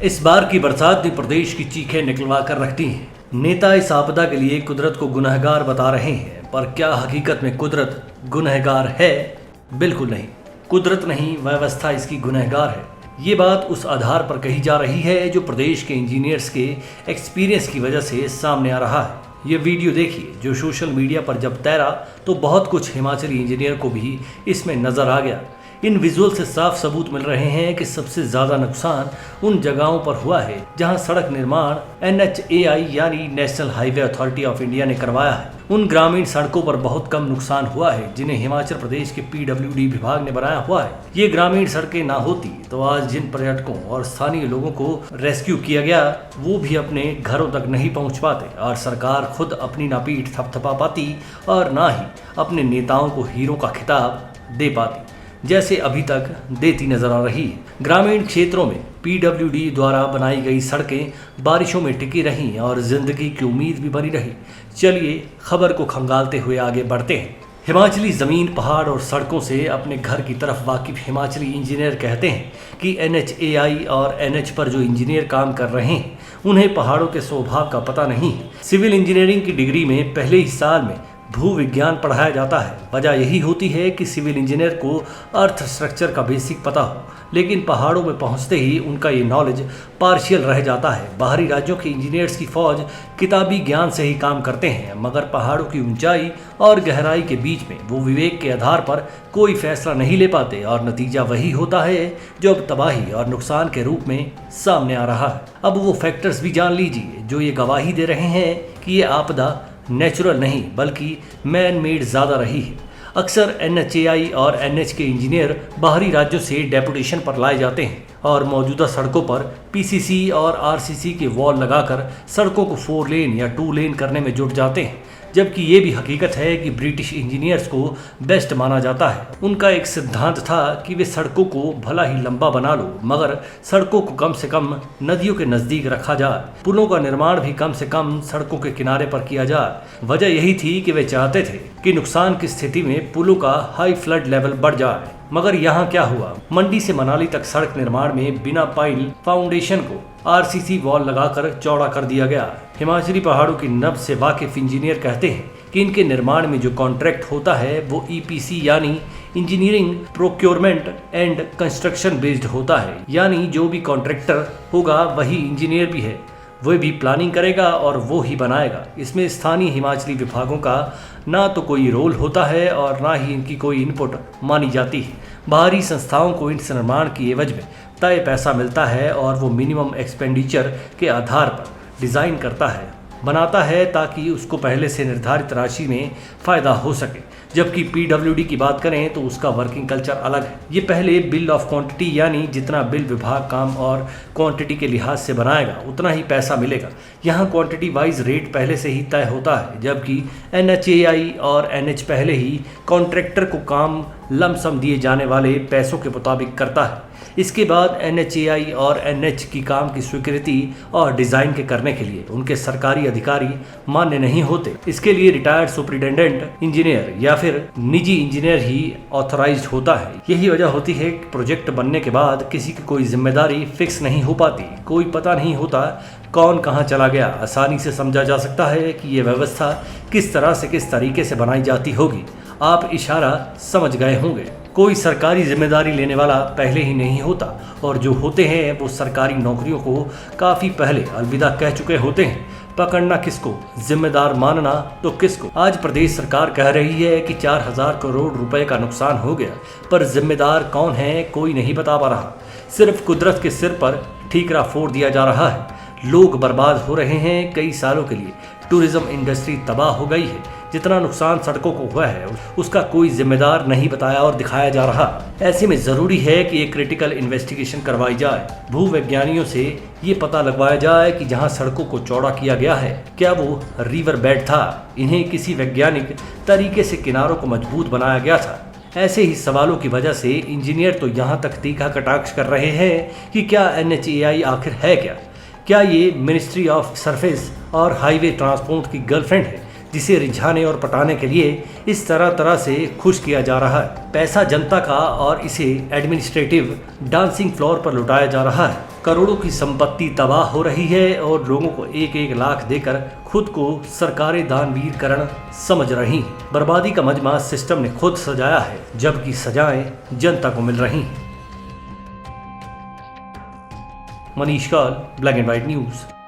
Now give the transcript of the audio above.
इस बार की बरसात ने प्रदेश की चीखें निकलवा कर रख दी हैं। नेता इस आपदा के लिए कुदरत को गुनहगार बता रहे हैं, पर क्या हकीकत में कुदरत गुनहगार है? बिल्कुल नहीं। कुदरत नहीं, व्यवस्था इसकी गुनहगार है। ये बात उस आधार पर कही जा रही है जो प्रदेश के इंजीनियर्स के एक्सपीरियंस की वजह से सामने आ रहा है। ये वीडियो देखिए जो सोशल मीडिया पर जब तैरा तो बहुत कुछ हिमाचली इंजीनियर को भी इसमें नजर आ गया। इन विजुअल से साफ सबूत मिल रहे हैं कि सबसे ज्यादा नुकसान उन जगहों पर हुआ है जहां सड़क निर्माण NHAI यानी national highway authority of India ने करवाया है। उन ग्रामीण सड़कों पर बहुत कम नुकसान हुआ है जिन्हें हिमाचल प्रदेश के PWD विभाग ने बनाया हुआ है। ये ग्रामीण सड़कें ना होती तो आज जिन पर्यटकों और स्थानीय लोगों को रेस्क्यू किया गया वो भी अपने घरों तक नहीं पहुंच पाते और सरकार खुद अपनी ना पीठ थपथपा पाती और ना ही अपने नेताओं को हीरो का खिताब दे पाती जैसे अभी तक देती नजर आ रही है। ग्रामीण क्षेत्रों में PWD द्वारा बनाई गई सड़कें बारिशों में टिकी रहीं और जिंदगी की उम्मीद भी बनी रही। चलिए खबर को खंगालते हुए आगे बढ़ते हैं। हिमाचली जमीन, पहाड़ और सड़कों से अपने घर की तरफ वाकिफ हिमाचली इंजीनियर कहते हैं कि NHAI और NH पर जो इंजीनियर काम कर रहे हैं उन्हें पहाड़ों के स्वभाव का पता नहीं है। सिविल इंजीनियरिंग की डिग्री में पहले ही साल में भू विज्ञान पढ़ाया जाता है। वजह यही होती है कि सिविल इंजीनियर को अर्थ स्ट्रक्चर का बेसिक पता हो, लेकिन पहाड़ों में पहुंचते ही उनका ये नॉलेज पार्शियल रह जाता है। बाहरी राज्यों के इंजीनियर्स की फौज किताबी ज्ञान से ही काम करते हैं, मगर पहाड़ों की ऊंचाई और गहराई के बीच में वो विवेक के आधार पर कोई फैसला नहीं ले पाते और नतीजा वही होता है जो अब तबाही और नुकसान के रूप में सामने आ रहा है। अब वो फैक्टर्स भी जान लीजिए जो ये गवाही दे रहे हैं कि ये आपदा नेचुरल नहीं बल्कि मैन मेड ज़्यादा रही है। अक्सर NHAI और NH के इंजीनियर बाहरी राज्यों से डेपुटेशन पर लाए जाते हैं और मौजूदा सड़कों पर PCC और RCC के वॉल लगाकर सड़कों को 4 लेन या 2 लेन करने में जुट जाते हैं, जबकि ये भी हकीकत है कि ब्रिटिश इंजीनियर्स को बेस्ट माना जाता है। उनका एक सिद्धांत था कि वे सड़कों को भला ही लंबा बना लो मगर सड़कों को कम से कम नदियों के नज़दीक रखा जाए। पुलों का निर्माण भी कम से कम सड़कों के किनारे पर किया जाए। वजह यही थी कि वे चाहते थे कि नुकसान की स्थिति में पुलों का हाई फ्लड लेवल बढ़ जाए। मगर यहाँ क्या हुआ? मंडी से मनाली तक सड़क निर्माण में बिना पाइल फाउंडेशन को RCC वॉल लगाकर चौड़ा कर दिया गया। हिमाचली पहाड़ों की नब्ज से वाकिफ इंजीनियर कहते हैं कि इनके निर्माण में जो कॉन्ट्रैक्ट होता है वो EPC यानी engineering procurement and construction based होता है, यानी जो भी कॉन्ट्रैक्टर होगा वही इंजीनियर भी है। वह भी प्लानिंग करेगा और वो ही बनाएगा। इसमें स्थानीय हिमाचली विभागों का ना तो कोई रोल होता है और ना ही इनकी कोई इनपुट मानी जाती है। बाहरी संस्थाओं को इस निर्माण की एवज में तय पैसा मिलता है और वो मिनिमम एक्सपेंडिचर के आधार पर डिज़ाइन करता है, बनाता है ताकि उसको पहले से निर्धारित राशि में फ़ायदा हो सके। जबकि PWD की बात करें तो उसका वर्किंग कल्चर अलग है। ये पहले बिल ऑफ क्वांटिटी यानी जितना बिल विभाग काम और क्वांटिटी के लिहाज से बनाएगा उतना ही पैसा मिलेगा। यहाँ क्वांटिटी वाइज रेट पहले से ही तय होता है, जबकि NHAI और NH पहले ही कॉन्ट्रैक्टर को काम लमसम दिए जाने वाले पैसों के मुताबिक करता है। इसके बाद NHAI और NH की काम की स्वीकृति और डिज़ाइन के करने के लिए उनके सरकारी अधिकारी मान्य नहीं होते। इसके लिए रिटायर्ड सुपरिटेंडेंट इंजीनियर या फिर निजी इंजीनियर ही ऑथराइज्ड होता है। यही वजह होती है कि प्रोजेक्ट बनने के बाद किसी की कोई जिम्मेदारी फिक्स नहीं हो पाती, कोई पता नहीं होता कौन कहाँ चला गया। आसानी से समझा जा सकता है कि ये व्यवस्था किस तरह से किस तरीके से बनाई जाती होगी। आप इशारा समझ गए होंगे। कोई सरकारी जिम्मेदारी लेने वाला पहले ही नहीं होता और जो होते हैं वो सरकारी नौकरियों को काफ़ी पहले अलविदा कह चुके होते हैं। पकड़ना किसको, जिम्मेदार मानना तो किसको। आज प्रदेश सरकार कह रही है कि 4000 करोड़ रुपए का नुकसान हो गया, पर जिम्मेदार कौन है कोई नहीं बता पा रहा। सिर्फ कुदरत के सिर पर ठीकरा फोड़ दिया जा रहा है। लोग बर्बाद हो रहे हैं कई सालों के लिए। टूरिज्म इंडस्ट्री तबाह हो गई है। जितना नुकसान सड़कों को हुआ है उसका कोई जिम्मेदार नहीं बताया और दिखाया जा रहा। ऐसे में ज़रूरी है कि एक क्रिटिकल इन्वेस्टिगेशन करवाई जाए। भूवैज्ञानियों से ये पता लगवाया जाए कि जहां सड़कों को चौड़ा किया गया है क्या वो रिवर बेड था, इन्हें किसी वैज्ञानिक तरीके से किनारों को मजबूत बनाया गया था। ऐसे ही सवालों की वजह से इंजीनियर तो यहाँ तक तीखा कटाक्ष कर रहे हैं कि क्या NHAI आखिर है क्या ये मिनिस्ट्री ऑफ सरफेस और हाईवे ट्रांसपोर्ट की गर्लफ्रेंड है जिसे रिझाने और पटाने के लिए इस तरह से खुश किया जा रहा है। पैसा जनता का और इसे एडमिनिस्ट्रेटिव डांसिंग फ्लोर पर लुटाया जा रहा है। करोड़ों की संपत्ति तबाह हो रही है और लोगों को 1-1 लाख देकर खुद को सरकारी दानवीर करण समझ रही। बर्बादी का मजमा सिस्टम ने खुद सजाया है, जबकि सजाएं जनता को मिल रही। Manish Kaul, Black and White news.